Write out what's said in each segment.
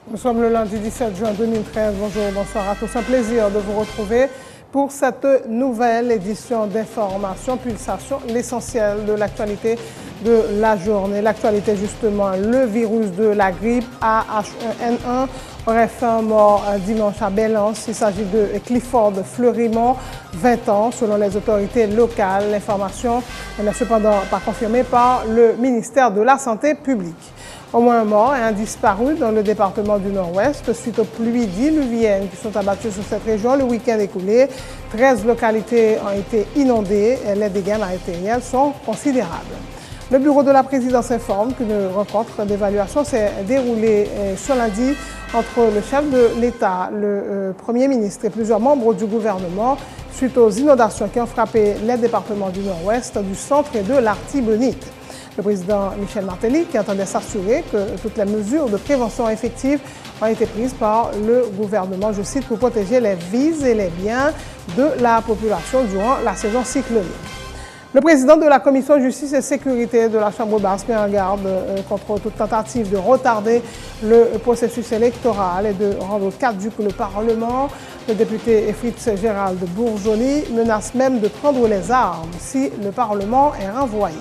Nous sommes le lundi 17 juin 2013. Bonjour, bonsoir à tous. Un plaisir de vous retrouver pour cette nouvelle édition d'Information Pulsation, l'essentiel de l'actualité de la journée. L'actualité, justement, le virus de la grippe AH1N1 aurait fait un mort dimanche à Belance. Il s'agit de Clifford Fleurimont, 20 ans, selon les autorités locales. L'information n'est cependant pas confirmée par le ministère de la Santé publique. Au moins un mort et un disparu dans le département du Nord-Ouest suite aux pluies diluviennes qui sont abattues sur cette région le week-end écoulé. 13 localités ont été inondées et les dégâts matériels sont considérables. Le bureau de la présidence informe qu'une rencontre d'évaluation s'est déroulée ce lundi entre le chef de l'État, le Premier ministre et plusieurs membres du gouvernement suite aux inondations qui ont frappé les départements du Nord-Ouest, du centre et de l'Artibonite. Le président Michel Martelly qui entendait s'assurer que toutes les mesures de prévention effectives ont été prises par le gouvernement, je cite, pour protéger les vies et les biens de la population durant la saison cyclonique. Le président de la Commission Justice et Sécurité de la Chambre basse met en garde contre toute tentative de retarder le processus électoral et de rendre caduc le Parlement. Le député Fritz Gérald Bourjoli menace même de prendre les armes si le Parlement est renvoyé.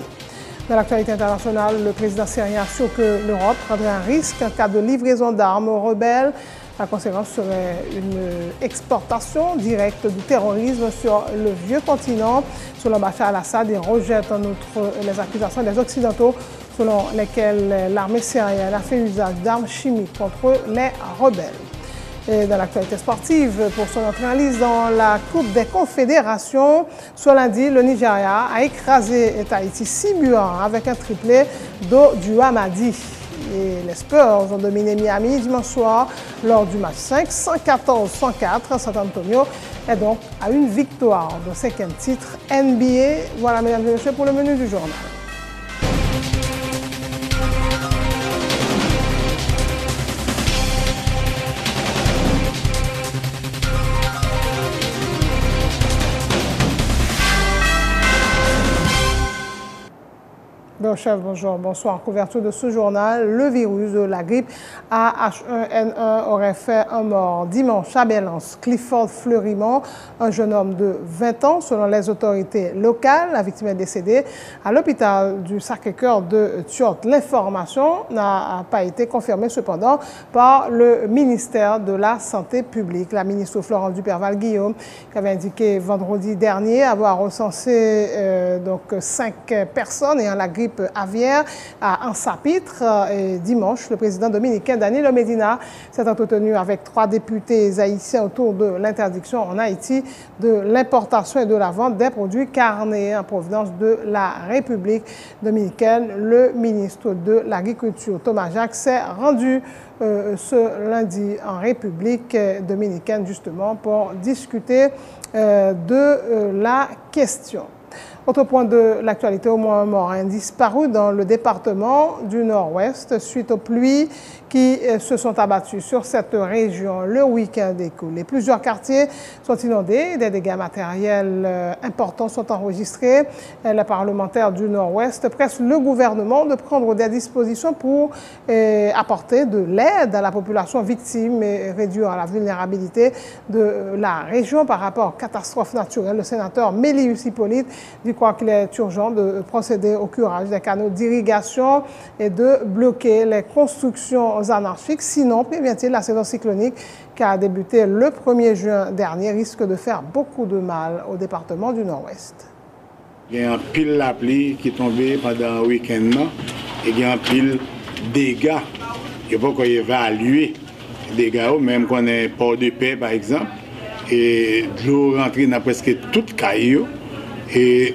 Dans l'actualité internationale, le président syrien assure que l'Europe prendrait un risque en cas de livraison d'armes aux rebelles. La conséquence serait une exportation directe du terrorisme sur le vieux continent. Selon Bachar al-Assad, il rejette en outre les accusations des Occidentaux selon lesquelles l'armée syrienne a fait usage d'armes chimiques contre les rebelles. Et dans l'actualité sportive, pour son entrée en lice dans la Coupe des Confédérations, ce lundi, le Nigeria a écrasé Tahiti 6-1 avec un triplé d'Odu Hamadi. Et les Spurs ont dominé Miami dimanche soir lors du match 5, 114-104. San Antonio est donc à une victoire de 5e titre NBA. Voilà, mesdames et messieurs, pour le menu du journal. Chef, bonjour, bonsoir. Couverture de ce journal, le virus de la grippe AH1N1 aurait fait un mort dimanche à Belance. Clifford Fleurimont, un jeune homme de 20 ans, selon les autorités locales. La victime est décédée à l'hôpital du Sacré-Cœur de Thiot. L'information n'a pas été confirmée cependant par le ministère de la Santé publique. La ministre Florence Duperval-Guillaume qui avait indiqué vendredi dernier avoir recensé 5 personnes ayant la grippe aviaire à Ansapitre. Et dimanche, le président dominicain Danilo Medina s'est entretenu avec 3 députés haïtiens autour de l'interdiction en Haïti de l'importation et de la vente des produits carnés en provenance de la République dominicaine. Le ministre de l'Agriculture, Thomas Jacques, s'est rendu ce lundi en République dominicaine justement pour discuter de la question. Autre point de l'actualité, au moins un mort, un disparu dans le département du Nord-Ouest suite aux pluies qui se sont abattues sur cette région le week-end écoulé. Plusieurs quartiers sont inondés, des dégâts matériels importants sont enregistrés. Les parlementaires du Nord-Ouest pressent le gouvernement de prendre des dispositions pour apporter de l'aide à la population victime et réduire la vulnérabilité de la région par rapport aux catastrophes naturelles. Le sénateur Mélius Hippolyte dit qu'il est urgent de procéder au curage des canaux d'irrigation et de bloquer les constructions anarchiques. Sinon, prévient-il, la saison cyclonique qui a débuté le 1er juin dernier risque de faire beaucoup de mal au département du Nord-Ouest. Il y a un pile la pluie qui est tombée pendant le week-end et il y a un pile dégâts. Il faut qu'on évalue les dégâts, même qu'on est Port-de-Paix par exemple, et de l'eau rentrée dans presque toute caillou. Et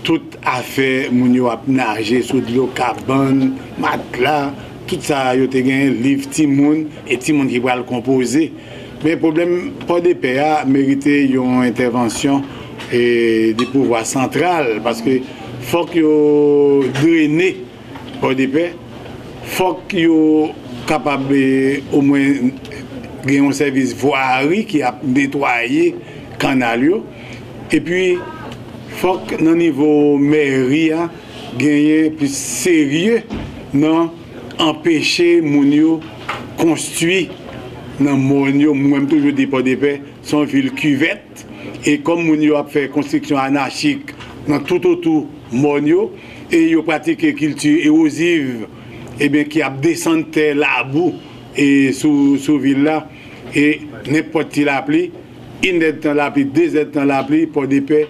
tout affaire, moun yo ap nager sous de l'eau, cabane, matelas, tout ça, yo te gen livre Timoun et Timoun qui va le composer. Mais le problème, Port-de-Paix a mérité une intervention du pouvoir central parce que faut que yo drainer Port-de-Paix, faut que yo capable au moins gagner un service voirie qui a nettoyé canal yo. Et puis faut que dans niveau mairie gagner plus sérieux dans empêcher moun yo construire dans Monio, moi-même toujours dit Port de Paix, son ville cuvette. Et comme moun yo a fait construction anarchique dans tout autour Monio, et yo pratique culture érosive, et bien qui a descendu la boue et sous ville là, et n'importe qui l'appli, une aide dans l'appli, deux aides dans l'appli, Port de Paix,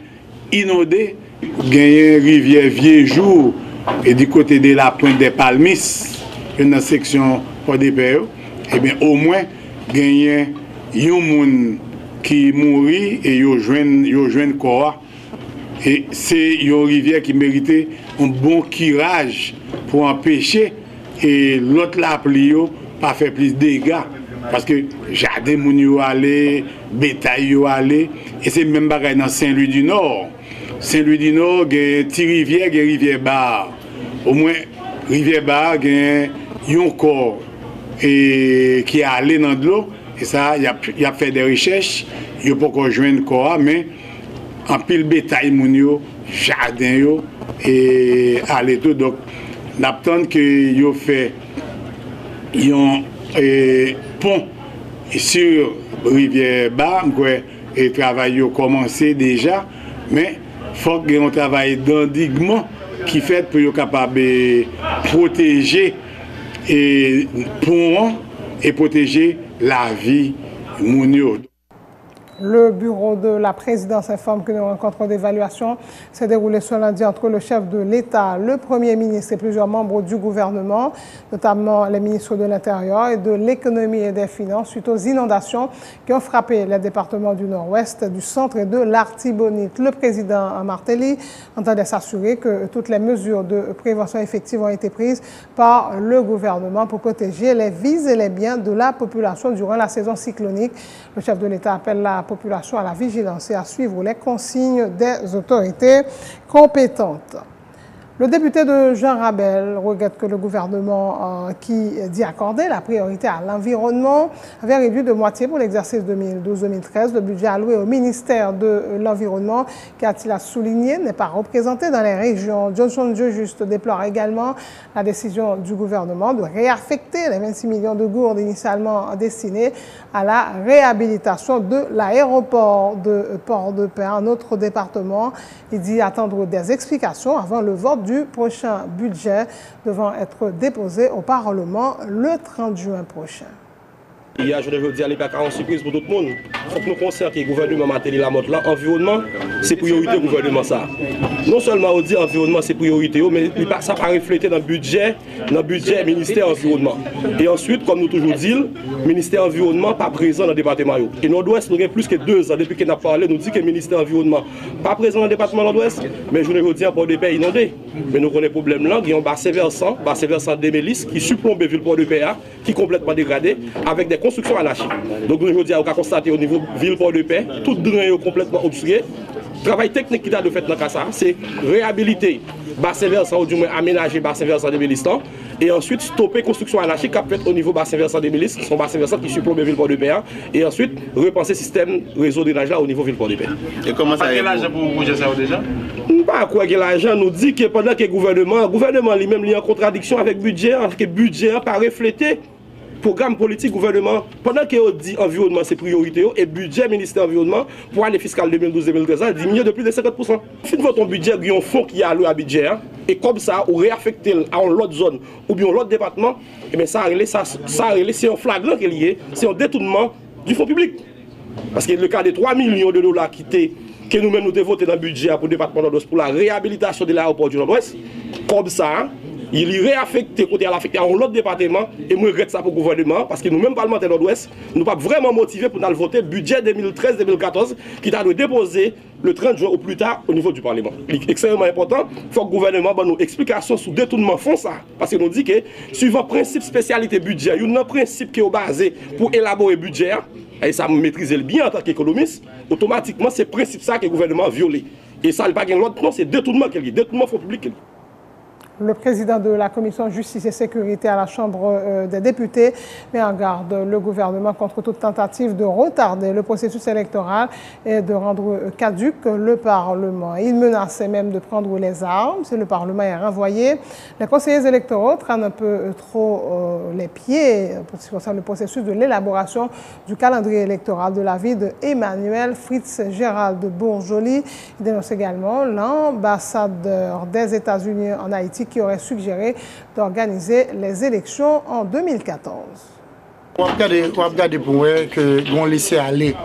inondé, gagné rivière Vieux-Jour, et du côté de la pointe des Palmis, dans la section Port de Paix, et bien au moins, gagné yon moun qui mourit et yo joine corps. Et c'est une rivière qui méritait un bon curage pour empêcher et l'autre la pli pas faire plus de dégâts. Parce que jardin moun yo allé, bétail yo allé, et c'est même bagaille dans Saint-Louis du Nord. Saint-Louis du Nord, il y a une petite rivière, il y a une rivière bar. Au moins, rivière bar, il y a un corps et qui est allé dans de l'eau. Et ça, il a fait des recherches, il n'y a pas joindre corps, mais en pile bétail, moun yo, jardin yo, et allé tout. Donc, l'attente que yo fait un pont sur rivière bar, et travail a commencé déjà, mais il faut qu'il y ait un travail d'endiguement qui fait pour être capable de protéger et pont et protéger la vie mounio. Le bureau de la présidence informe qu'une rencontre d'évaluation s'est déroulée ce lundi entre le chef de l'État, le Premier ministre et plusieurs membres du gouvernement, notamment les ministres de l'Intérieur et de l'Économie et des Finances, suite aux inondations qui ont frappé les départements du Nord-Ouest, du Centre et de l'Artibonite. Le président Martelly entendait s'assurer que toutes les mesures de prévention effectives ont été prises par le gouvernement pour protéger les vies et les biens de la population durant la saison cyclonique. Le chef de l'État appelle la population à la vigilance et à suivre les consignes des autorités compétentes. Le député de Jean Rabel regrette que le gouvernement qui dit accorder la priorité à l'environnement avait réduit de moitié pour l'exercice 2012-2013 le budget alloué au ministère de l'Environnement, qui a-t-il souligné n'est pas représenté dans les régions. Johnson Juste déplore également la décision du gouvernement de réaffecter les 26 millions de gourdes initialement destinées à la réhabilitation de l'aéroport de Port-de-Paix, un autre département. Il dit attendre des explications avant le vote du prochain budget devant être déposé au Parlement le 30 juin prochain. Hier, je veux dire, il n'y a pas de surprise pour tout le monde. Il faut que nous considérions que le gouvernement Martelly Lamotte là, environnement, c'est priorité au gouvernement ça. Non seulement on dit environnement, c'est priorité, mais ça pas reflété dans le budget ministère environnement. Et ensuite, comme nous toujours disons, le ministère environnement pas présent dans le département. Et Nord-Ouest, nous avons plus que 2 ans depuis qu'on a parlé, nous dit que le ministère environnement pas présent dans le département Nord-Ouest, mais je veux dire, Port-de-Paix inondé. Mais nous connaissons le problème là, il y a un bassin versant des Mélisses qui surplombe ville Port-de-Paix, qui est complètement dégradé, avec des construction anarchique. Donc aujourd'hui, on a constaté au niveau ville Port-de-Paix, tout drain est complètement obstrué. Le travail technique qui a de fait dans le cas, c'est réhabiliter bassin versant ou du moins aménager bassin versant des Mélistan et ensuite stopper construction anarchique qui a fait au niveau bassin versant des Mélisses, son bassin versant qui surplombe ville Port-de-Paix et ensuite repenser le système réseau de drainage là au niveau ville Port-de-Paix. Et comment ça a l'argent pour bouger ça déjà? Pas quoi que l'argent nous dit que pendant que le gouvernement lui-même est en contradiction avec le budget, que le budget n'a pas reflété programme politique gouvernement, pendant qu'on dit environnement c'est priorité, et budget ministère environnement pour l'année fiscale 2012-2013 a diminué de plus de 50%. Si votre budget, il y a un fonds qui est alloué à budget, et comme ça, ou réaffecté à l'autre zone ou bien l'autre département, et bien ça c'est un flagrant qui est lié, c'est un détournement du fonds public. Parce que le cas de 3 millions de dollars que nous-mêmes nous devons voter dans le budget pour le département Nord-Ouest pour la réhabilitation de l'aéroport du Nord-Ouest, comme ça, il est réaffecté côté à l'affecté à l'autre département et je regrette ça pour le gouvernement parce que nous-mêmes parlementaires Nord-Ouest, nous ne sommes pas vraiment motivés pour nous voter le budget 2013-2014 qui doit déposer le 30 juin au plus tard au niveau du Parlement. C'est extrêmement important. Il faut que le gouvernement ait une explication sur le détournement font ça. Parce que nous dit que suivant le principe spécialité budget, il y a un principe qui est basé pour élaborer le budget et ça maîtriser le bien en tant qu'économiste, automatiquement c'est le principe ça que le gouvernement a violé. Et ça, il n'y a pas l'autre, non, c'est détournement qu'il y a, détournement fonds public. Le président de la commission justice et sécurité à la Chambre des députés met en garde le gouvernement contre toute tentative de retarder le processus électoral et de rendre caduc le Parlement. Il menaçait même de prendre les armes si le Parlement est renvoyé. Les conseillers électoraux traînent un peu trop les pieds pour ce qui concerne le processus de l'élaboration du calendrier électoral de la vie de Emmanuel Fritz Gérald de Bourjoli. Il dénonce également l'ambassadeur des États-Unis en Haïti qui aurait suggéré d'organiser les élections en 2014. On va regarder pour moi que vont laisser aller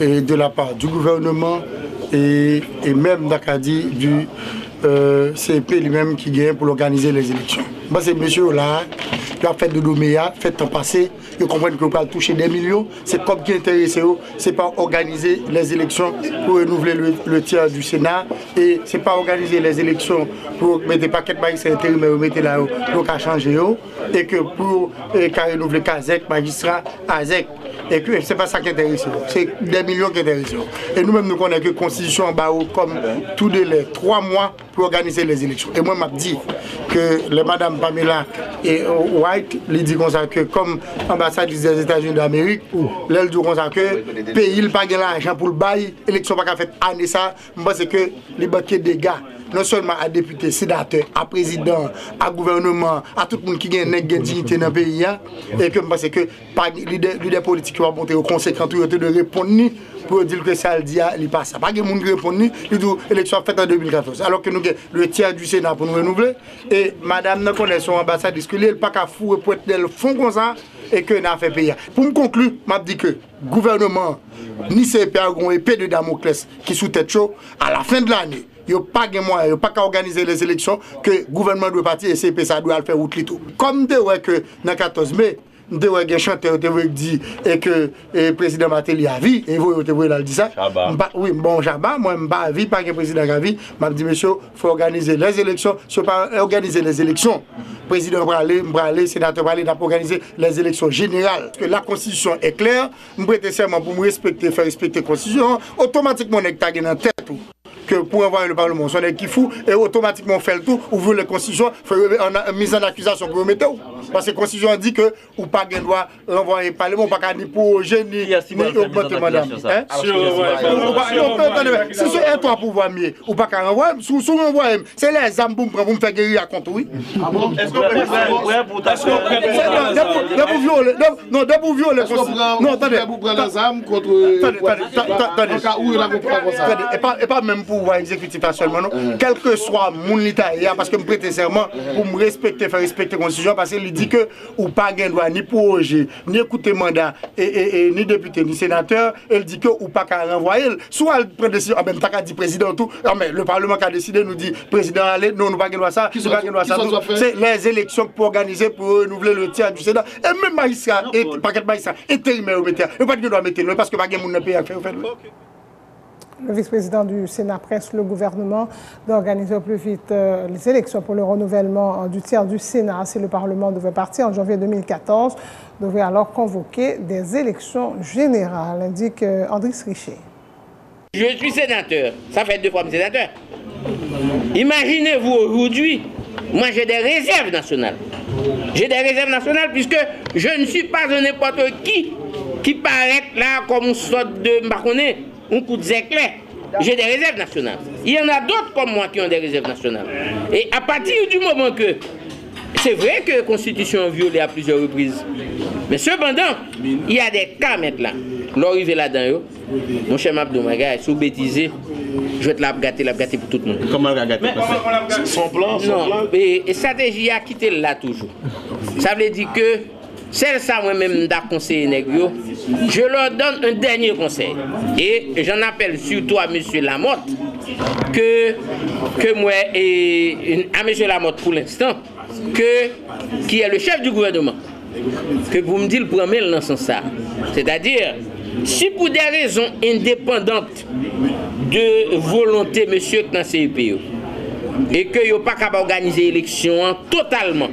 de la part du gouvernement et même d'Acadie du CEP lui-même qui gagne pour organiser les élections. Moi, c'est monsieur là, qui a fait de Doméa, fait temps passé, ils comprennent qu'on peut toucher des millions. C'est comme qui intéresse, c'est pas organiser les élections pour renouveler le tiers du Sénat et c'est pas organiser les élections pour mettre pas quelques magistrat intérimaire, mettre là pour changer et que pour renouveler Kazek, magistrat, Azek. Et que c'est pas ça qui intéresse, c'est des millions qui intéressent. Et nous-mêmes, nous connaissons que la Constitution en bas comme tous les 3 mois pour organiser les élections. Et moi, je dis que les Madame Pamela et White, ils disent comme ça que comme ambassadrice des États-Unis d'Amérique, ils disent comme ça que le pays n'a pas l'argent pour le bail, l'élection n'a pas fait année ça, je pense que les banquiers des gars, non seulement à députés, sénateurs, à président, à gouvernement, à tout le monde qui a une dignité dans le pays, et que je pense que les leaders politiques qui vont monter au conseil quand ils ont de répondre pour dire que ça le dit, il passe. Pas que les gens qui répondent, ils disent l'élection faite en 2014. Alors que nous avons le tiers du Sénat pour nous renouveler, et madame nous connaît son ambassadrice, que n'est pas qu'à fou pour être le fond comme ça, et que n'a fait payer. Pour me conclure, je dis que le gouvernement, ni CEP a une épée de Damoclès qui sous tête chaud, à la fin de l'année, il n'y a pas de moyens, il n'y a pas qu'à organiser les élections, que le gouvernement doit partir et CEP ça doit le faire outre tout. Comme de ouais que dans le 14 mai, de ouais un chanteur qui dit et que le président Matéli a vu, et vous avez dit ça. Oui, bon, Jabba, moi, je n'ai pas vu, pas que le président a vu. Je dis, monsieur, il faut organiser les élections. Si on ne pas organiser les élections, le président va aller, le sénateur va aller, on organiser les élections générales. Parce que la Constitution est claire, je prête serment pour me respecter, faire respecter la Constitution, automatiquement, on est dans la tête. Que pour envoyer le Parlement, on est qui fou et automatiquement fait le tout, ouvre la Constitution, fait mise en accusation pour remettre. Parce que la Constitution dit que ou pas de droit renvoyer le Parlement, pas ni pour génie, ni augmenter madame. Si c'est un toi pouvoir mieux, ou pas qu'à renvoyer, sous renvoyer, c'est les âmes pour me faire guérir à contre, oui. Est-ce qu'on peut violer, non, pour violer, non, attendez, pour prendre les âmes contre. Et pas même pour pouvoir exécutif seulement, non. Quel que soit mon état, parce que je me prête serment pour me respecter, faire respecter la Constitution, parce qu'il dit que ou pas de droit ni pour projet, ni écouter mandat, ni député, ni sénateur, il dit que ou pas qu'à renvoyer. Soit il prend décision, même pas qu'à dire président tout, mais le Parlement qui a décidé nous dit président allez, non, nous pas de droit ça, nous pas de droit ça. C'est les élections pour organiser, pour renouveler le tiers du Sénat. Et même magistrat, pas quel magistrat, intérimaire au métier, il pas de droit mettre parce que pas de monde dans le pays à faire. Le vice-président du Sénat presse le gouvernement d'organiser au plus vite les élections pour le renouvellement du tiers du Sénat. Si le Parlement devait partir en janvier 2014, devrait alors convoquer des élections générales, indique Andris Richer. Je suis sénateur, ça fait 2 fois que je suis sénateur. Imaginez-vous aujourd'hui, moi j'ai des réserves nationales. J'ai des réserves nationales puisque je ne suis pas un n'importe qui paraît là comme une sorte de marconnet. Un coup de éclair. J'ai des réserves nationales. Il y en a d'autres comme moi qui ont des réserves nationales. Et à partir du moment que c'est vrai que la Constitution est violée à plusieurs reprises, mais cependant, il y a des cas maintenant. L'arrivée là-dedans, mon cher Mabdou Maga, sous bêtisé, je vais te la gâter pour tout le monde. Comment la gâter? Son plan, et stratégie a quitté là toujours. Ça veut dire que c'est ça moi-même d'un conseiller négro. Je leur donne un dernier conseil. Et j'en appelle surtout à M. Lamotte, que moi, et à M. Lamotte pour l'instant, qui est le chef du gouvernement, que vous me dites le premier dans ce sens. C'est-à-dire, si pour des raisons indépendantes de volonté, monsieur, dans CEPO, et que vous n'avez pas capable d'organiser l'élection totalement,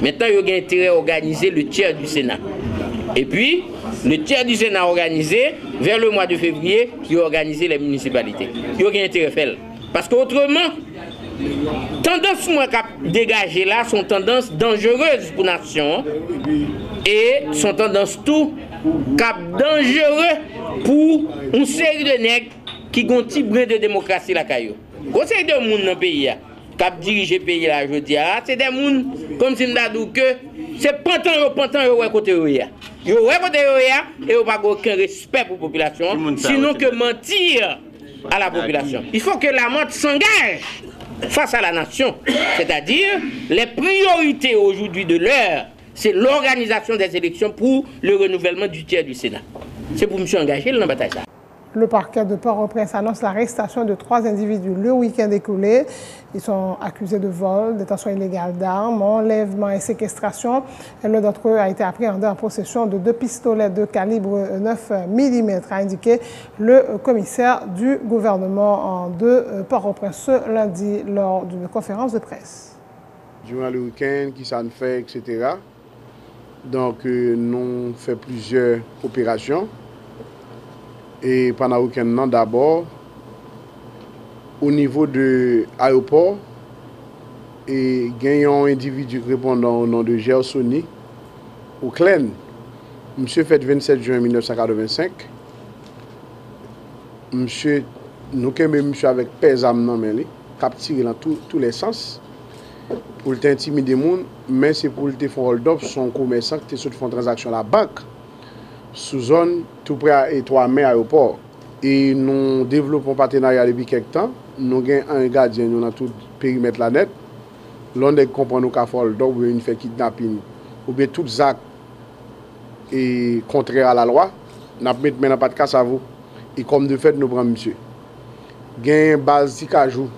maintenant, il y a intérêt à organiser le tiers du Sénat. Et puis, le tiers du Sénat organisé, vers le mois de février, il y a organisé les municipalités. Il y a intérêt à faire. Parce qu'autrement, tendance moi qu'a dégagé là sont tendances dangereuses pour la nation et sont tendances tout cap dangereux pour une série de nègres qui ont un petit brin de démocratie la caillou. Conseil de monde dans le pays cap diriger le pays là je dis c'est des monde comme si m'da dit que c'est pantan ouais côté yo côté et on pas aucun respect pour la population sinon que mentir à la population. Il faut que la montre s'engage face à la nation, c'est-à-dire les priorités aujourd'hui de l'heure, c'est l'organisation des élections pour le renouvellement du tiers du Sénat. C'est pour M. engager dans la bataille. Le parquet de Port-au-Prince annonce l'arrestation de 3 individus le week-end écoulé. Ils sont accusés de vol, détention illégale d'armes, enlèvement et séquestration. L'un d'entre eux a été appréhendé en possession de 2 pistolets de calibre 9 mm, a indiqué le commissaire du gouvernement de Port-au-Prince ce lundi lors d'une conférence de presse. Durant le week-end, qui s'en fait, etc. Donc, nous avons fait plusieurs opérations. Et pendant le week-end, d'abord, au niveau de l'aéroport, et gagnant un individu répondant au nom de Gersoni, au Clen, monsieur fait 27 juin 1985. Monsieur, nous avons monsieur avec pesam non mais cap tiré dans tous les sens pour intimider les gens, mais c'est pour le faire hold-up son commerçant qui fait une transaction à la banque. Sous zone tout près à 3 mai aéroport. Et nous développons un partenariat depuis quelques temps. Nous avons un gardien dans tout le périmètre la net. L'on comprend nous qu'à faire ou une fait kidnapping ou bien tout actes et contraire à la loi. Nous avons maintenant pas de casse à vous. Et comme de fait, nous prenons monsieur. Il y a une base de cajou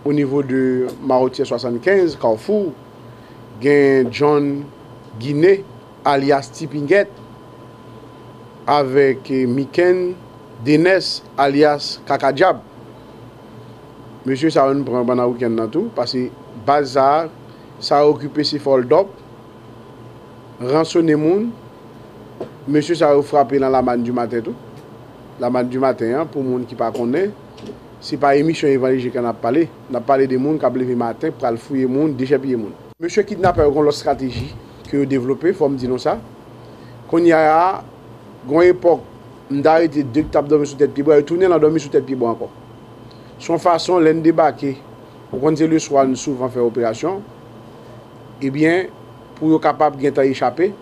au niveau de Marotier 75, Carrefour. Il y a John Guinée, alias Tipinguet, avec Miken Denes alias Kakadjab. Monsieur ça va nous prendre pendant le week-end dans tout parce que bazar ça a occupé ses fold-up, rançonner moun. Monsieur ça a frappé dans la manne du matin tout. La manne du matin hein, pour moun qui pas connaît, c'est pas émission évangélique qu'on a parlé de moun qui a levé matin pour aller fouiller moun, déchapiller moun. Monsieur kidnappeur a une stratégie que développé, faut me dire ça. Qu'on y a à une époque, on a arrêté 2 tables dormir sous tête pied bois et tourner dans dormir sous tête pied bois encore. Son façon, l'un débarquer, pour qu'on le soir, nous souvent faire opération, eh bien, pour être capable de échapper,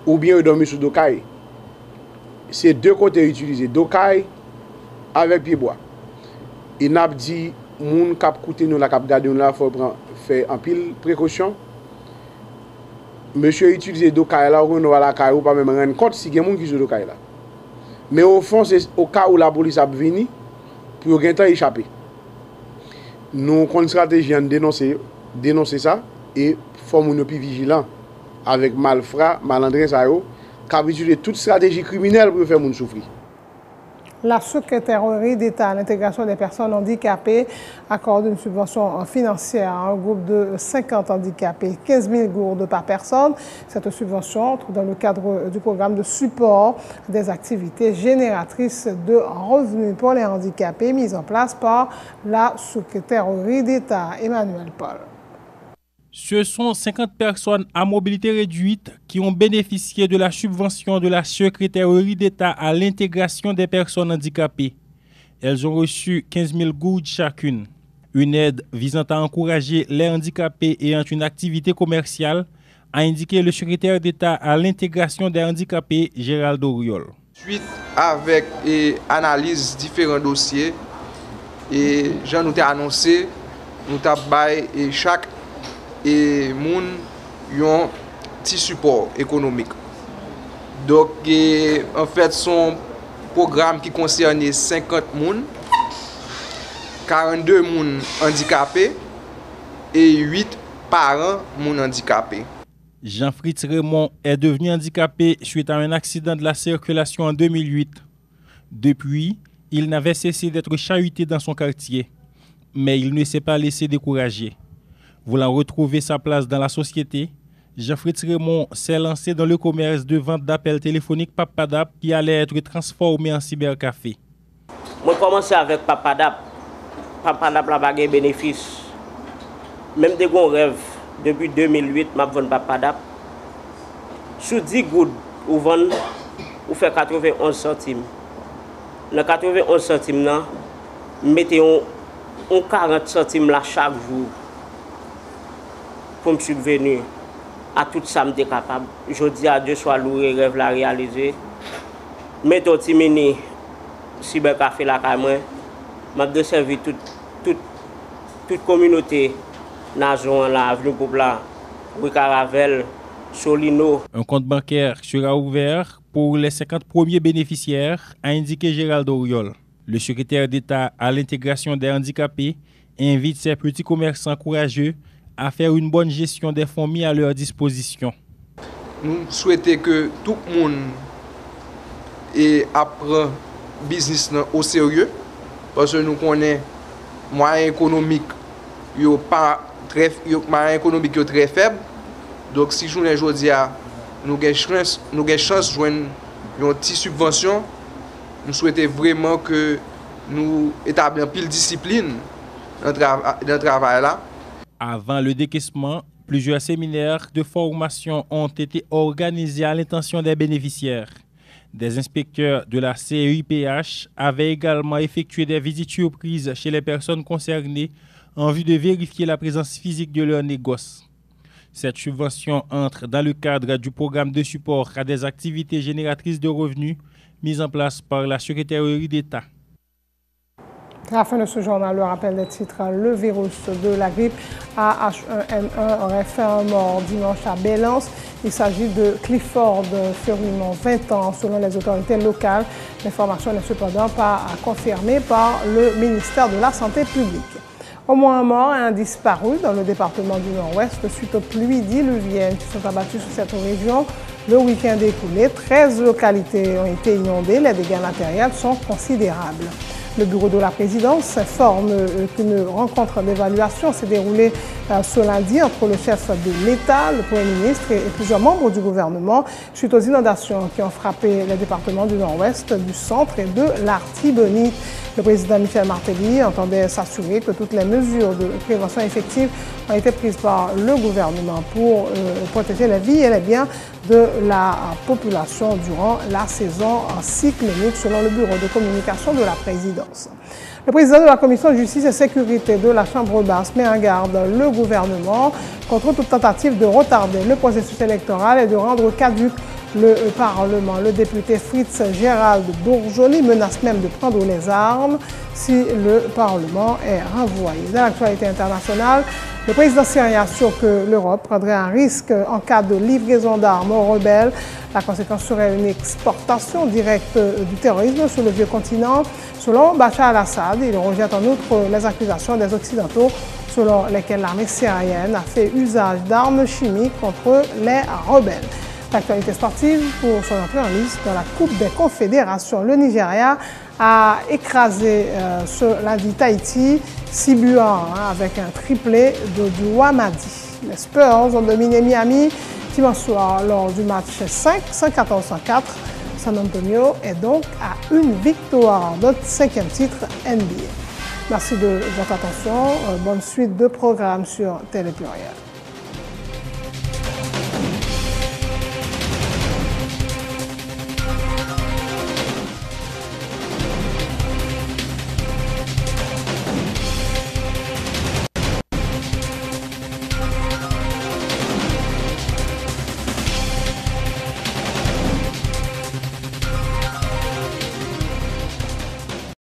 ou bien dormir sous dokaï. C'est 2 côtés utilisés, dokaï avec pied bois. Et n'a dit, moun cap coûter nous la cap garder nous là, faut faire en pile précaution. Monsieur utilise dokaï là, on va la caille ou pas même rendre compte si il y a des gens qui jouent dokaï là. Mais au fond, c'est au cas où la police a venu pour échapper. Nous avons une stratégie de dénoncer ça et il faut nous plus vigilants avec malfrats, malandrins, qui ont utilisé toute stratégie criminelle pour faire souffrir. La secrétaire d'État à l'intégration des personnes handicapées accorde une subvention financière à un groupe de 50 handicapés, 15 000 gourdes par personne. Cette subvention entre dans le cadre du programme de support des activités génératrices de revenus pour les handicapés mis en place par la secrétaire d'État Emmanuel Paul. Ce sont 50 personnes à mobilité réduite qui ont bénéficié de la subvention de la secrétaire d'État à l'intégration des personnes handicapées. Elles ont reçu 15 000 gourdes chacune. Une aide visant à encourager les handicapés ayant une activité commerciale, a indiqué le secrétaire d'État à l'intégration des handicapés, Gérald Auriol. Suite avec analyse différents dossiers, et Jean nous a annoncé, nous avons chaque et moun yon petit support économique. Donc en fait son programme qui concerne 50 moun, 42 moun handicapés et 8 parents moun handicapés. Jean-Fritz Raymond est devenu handicapé suite à un accident de la circulation en 2008. Depuis, il n'avait cessé d'être chahuté dans son quartier, mais il ne s'est pas laissé décourager. Voulant retrouver sa place dans la société, Jean-Fritz Raymond s'est lancé dans le commerce de vente d'appels téléphoniques Papadap qui allait être transformé en cybercafé. Moi, j'ai commencé avec Papadap Papadap la pas de bénéfice. Même des gros rêves, depuis 2008, je vends Papadap. Sous 10 gouttes, ou vend, ou fait 91 centimes. Dans 91 centimes, mettez on 40 centimes là chaque jour pour me subvenir à tout ça, je suis capable. Je dis à Dieu soit loué, rêve la réaliser. Mettons Timini, cybercafé la caméra, m'a desservi toute communauté, nation la avenue Popla, Wikaravel, Solino. Un compte bancaire sera ouvert pour les 50 premiers bénéficiaires, a indiqué Gérald Auriol. Le secrétaire d'État à l'intégration des handicapés invite ces petits commerçants courageux à faire une bonne gestion des fonds mis à leur disposition. Nous souhaitons que tout le monde apprenne le business au sérieux, parce que nous connaissons les moyens économiques très faibles. Donc si je ne dis pas, nous avons chance de joindre une petite subvention, nous souhaitons vraiment que nous établissions pile discipline dans le travail là. Avant le décaissement, plusieurs séminaires de formation ont été organisés à l'intention des bénéficiaires. Des inspecteurs de la CEIPH avaient également effectué des visites surprises chez les personnes concernées en vue de vérifier la présence physique de leur négoce. Cette subvention entre dans le cadre du programme de support à des activités génératrices de revenus mis en place par la Secrétariat d'État. À la fin de ce journal, le rappel des titres, le virus de la grippe AH1N1 aurait fait un mort dimanche à Belance. Il s'agit de Clifford Furimont, 20 ans, selon les autorités locales. L'information n'est cependant pas confirmée par le ministère de la Santé publique. Au moins un mort et un disparu dans le département du Nord-Ouest suite aux pluies diluviennes qui sont abattues sur cette région. Le week-end écoulé, 13 localités ont été inondées. Les dégâts matériels sont considérables. Le bureau de la présidence informe qu'une rencontre d'évaluation s'est déroulée ce lundi entre le chef de l'État, le Premier ministre et plusieurs membres du gouvernement suite aux inondations qui ont frappé les départements du Nord-Ouest, du centre et de l'Artibonite. Le président Michel Martelly entendait s'assurer que toutes les mesures de prévention effectives ont été prises par le gouvernement pour protéger les vies et les biens de la population durant la saison cyclonique, selon le bureau de communication de la présidence. Le président de la commission de justice et sécurité de la Chambre basse met en garde le gouvernement contre toute tentative de retarder le processus électoral et de rendre caduc le Parlement. Le député Fritz Gérald Bourjoli menace même de prendre les armes si le Parlement est renvoyé. Dans l'actualité internationale, le président syrien assure que l'Europe prendrait un risque en cas de livraison d'armes aux rebelles. La conséquence serait une exportation directe du terrorisme sur le vieux continent. Selon Bachar al-Assad, il rejette en outre les accusations des Occidentaux selon lesquelles l'armée syrienne a fait usage d'armes chimiques contre les rebelles. L'actualité sportive pour son entrée en liste dans la Coupe des Confédérations. Le Nigeria a écrasé ce lundi Tahiti 6-1 avec un triplé de Douamadi. Les Spurs ont dominé Miami dimanche soir lors du match 5, 114-104. San Antonio est donc à une victoire, notre 5e titre NBA. Merci de votre attention. Bonne suite de programmes sur Télé Pluriel.